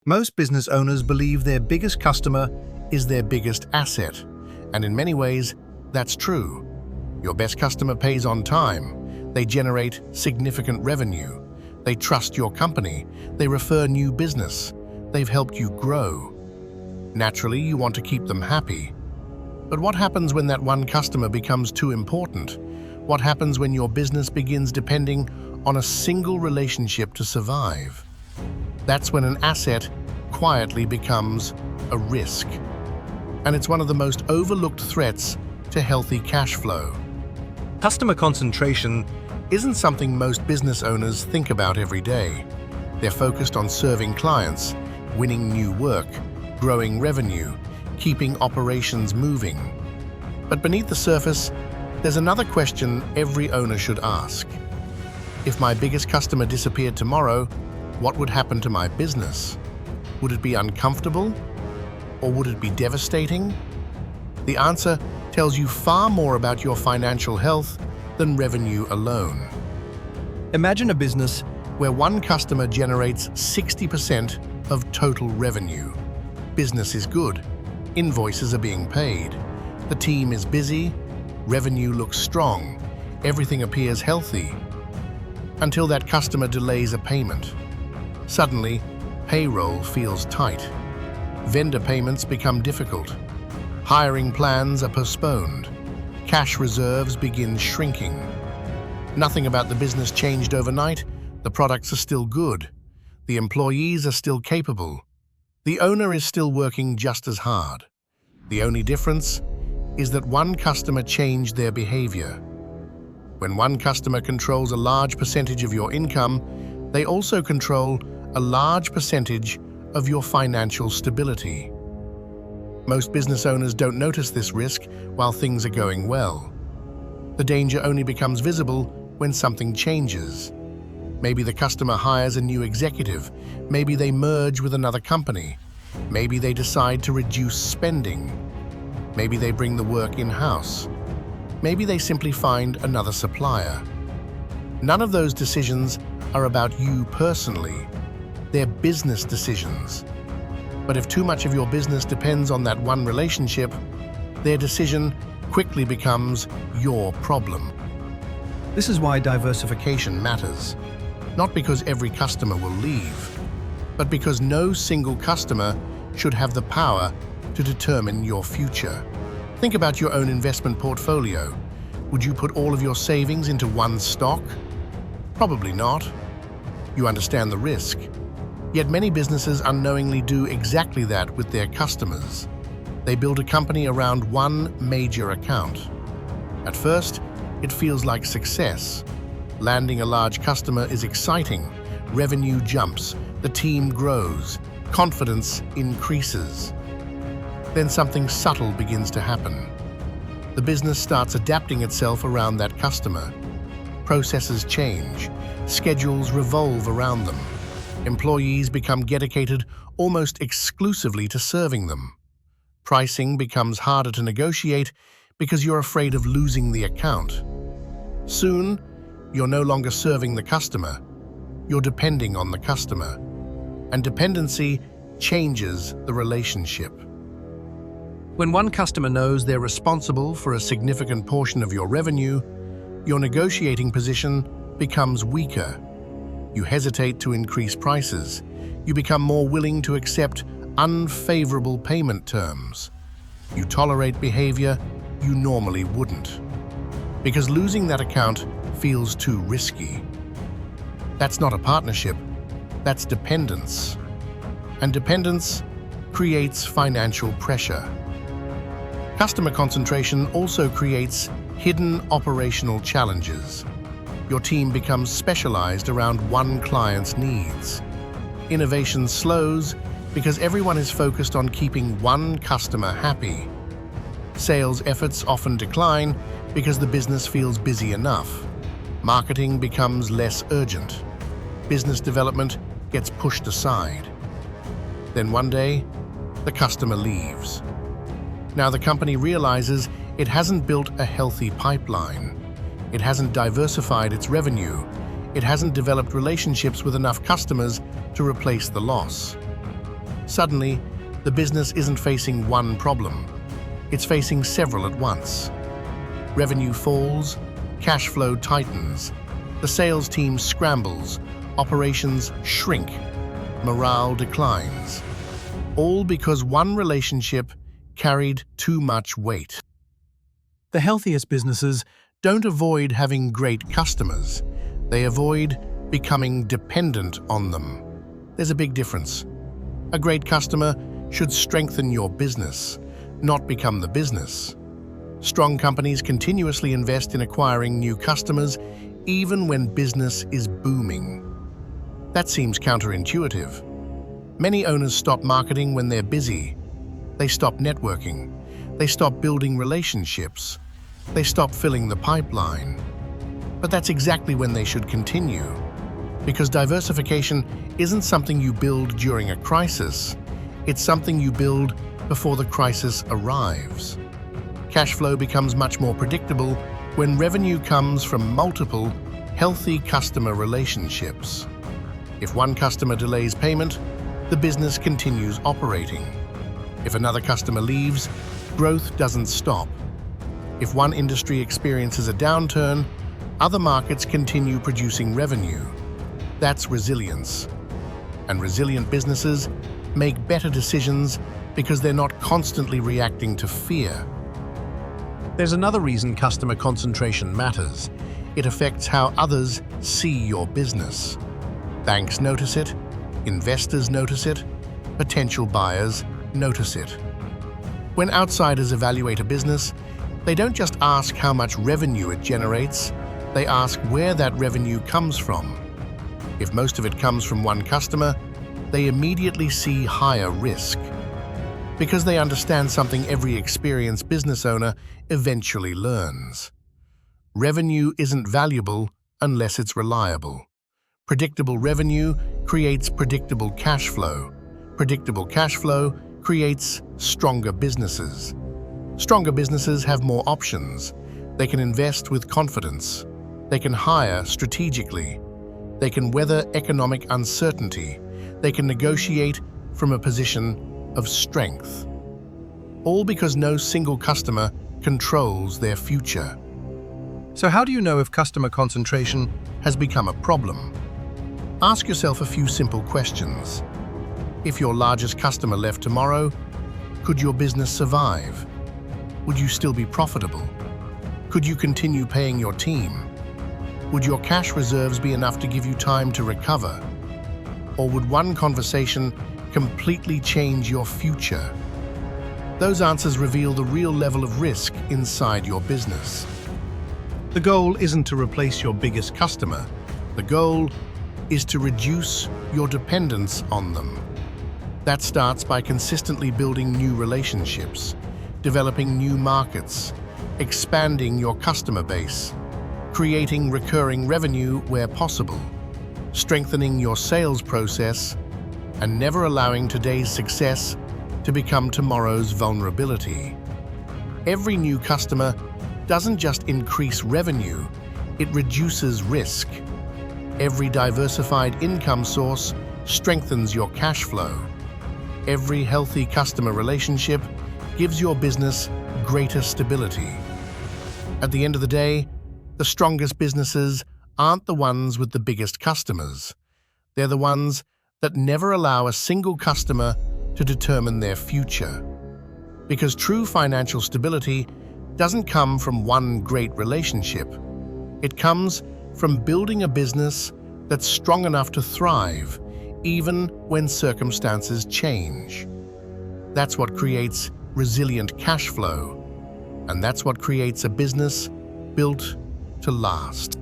Most business owners believe their biggest customer is their biggest asset, and in many ways, that's true. Your best customer pays on time, they generate significant revenue, they trust your company, they refer new business, they've helped you grow. Naturally, you want to keep them happy. But what happens when that one customer becomes too important? What happens when your business begins depending on a single relationship to survive? That's when an asset quietly becomes a risk. And it's one of the most overlooked threats to healthy cash flow. Customer concentration isn't something most business owners think about every day. They're focused on serving clients, winning new work, growing revenue, keeping operations moving. But beneath the surface, there's another question every owner should ask. If my biggest customer disappeared tomorrow, what would happen to my business? Would it be uncomfortable? Or would it be devastating? The answer tells you far more about your financial health than revenue alone. Imagine a business where one customer generates 60% of total revenue. Business is good, invoices are being paid, the team is busy, revenue looks strong, everything appears healthy. Until that customer delays a payment. Suddenly, payroll feels tight. Vendor payments become difficult. Hiring plans are postponed. Cash reserves begin shrinking. Nothing about the business changed overnight. The products are still good. The employees are still capable. The owner is still working just as hard. The only difference is that one customer changed their behavior. When one customer controls a large percentage of your income, they also control a large percentage of your financial stability. Most business owners don't notice this risk while things are going well. The danger only becomes visible when something changes. Maybe the customer hires a new executive. Maybe they merge with another company. Maybe they decide to reduce spending. Maybe they bring the work in-house. Maybe they simply find another supplier. None of those decisions are about you personally. They're business decisions. But if too much of your business depends on that one relationship, their decision quickly becomes your problem. This is why diversification matters. Not because every customer will leave, but because no single customer should have the power to determine your future. Think about your own investment portfolio. Would you put all of your savings into one stock? Probably not. You understand the risk. Yet many businesses unknowingly do exactly that with their customers. They build a company around one major account. At first, it feels like success. Landing a large customer is exciting. Revenue jumps, the team grows, confidence increases. Then something subtle begins to happen. The business starts adapting itself around that customer. Processes change, schedules revolve around them. Employees become dedicated almost exclusively to serving them. Pricing becomes harder to negotiate because you're afraid of losing the account. Soon, you're no longer serving the customer. You're depending on the customer. And dependency changes the relationship. When one customer knows they're responsible for a significant portion of your revenue, your negotiating position becomes weaker. You hesitate to increase prices. You become more willing to accept unfavorable payment terms. You tolerate behavior you normally wouldn't. Because losing that account feels too risky. That's not a partnership, that's dependence. And dependence creates financial pressure. Customer concentration also creates hidden operational challenges. Your team becomes specialized around one client's needs. Innovation slows because everyone is focused on keeping one customer happy. Sales efforts often decline because the business feels busy enough. Marketing becomes less urgent. Business development gets pushed aside. Then one day, the customer leaves. Now the company realizes it hasn't built a healthy pipeline. It hasn't diversified its revenue. It hasn't developed relationships with enough customers to replace the loss. Suddenly, the business isn't facing one problem. It's facing several at once. Revenue falls, cash flow tightens, the sales team scrambles, operations shrink, morale declines. All because one relationship carried too much weight. The healthiest businesses don't avoid having great customers. They avoid becoming dependent on them. There's a big difference. A great customer should strengthen your business, not become the business. Strong companies continuously invest in acquiring new customers, even when business is booming. That seems counterintuitive. Many owners stop marketing when they're busy. They stop networking. They stop building relationships. They stop filling the pipeline. But that's exactly when they should continue. Because diversification isn't something you build during a crisis. It's something you build before the crisis arrives. Cash flow becomes much more predictable when revenue comes from multiple, healthy customer relationships. If one customer delays payment, the business continues operating. If another customer leaves, growth doesn't stop. If one industry experiences a downturn, other markets continue producing revenue. That's resilience. And resilient businesses make better decisions because they're not constantly reacting to fear. There's another reason customer concentration matters. It affects how others see your business. Banks notice it, investors notice it, potential buyers notice it. When outsiders evaluate a business, they don't just ask how much revenue it generates, they ask where that revenue comes from. If most of it comes from one customer, they immediately see higher risk. Because they understand something every experienced business owner eventually learns. Revenue isn't valuable unless it's reliable. Predictable revenue creates predictable cash flow. Predictable cash flow creates stronger businesses. Stronger businesses have more options. They can invest with confidence. They can hire strategically. They can weather economic uncertainty. They can negotiate from a position of strength. All because no single customer controls their future. So how do you know if customer concentration has become a problem? Ask yourself a few simple questions. If your largest customer left tomorrow, could your business survive? Would you still be profitable? Could you continue paying your team? Would your cash reserves be enough to give you time to recover? Or would one conversation completely change your future? Those answers reveal the real level of risk inside your business. The goal isn't to replace your biggest customer. The goal is to reduce your dependence on them. That starts by consistently building new relationships, developing new markets, expanding your customer base, creating recurring revenue where possible, strengthening your sales process, and never allowing today's success to become tomorrow's vulnerability. Every new customer doesn't just increase revenue, it reduces risk. Every diversified income source strengthens your cash flow. Every healthy customer relationship gives your business greater stability. At the end of the day, the strongest businesses aren't the ones with the biggest customers. They're the ones that never allow a single customer to determine their future. Because true financial stability doesn't come from one great relationship. It comes from building a business that's strong enough to thrive, even when circumstances change. That's what creates resilient cash flow, and that's what creates a business built to last.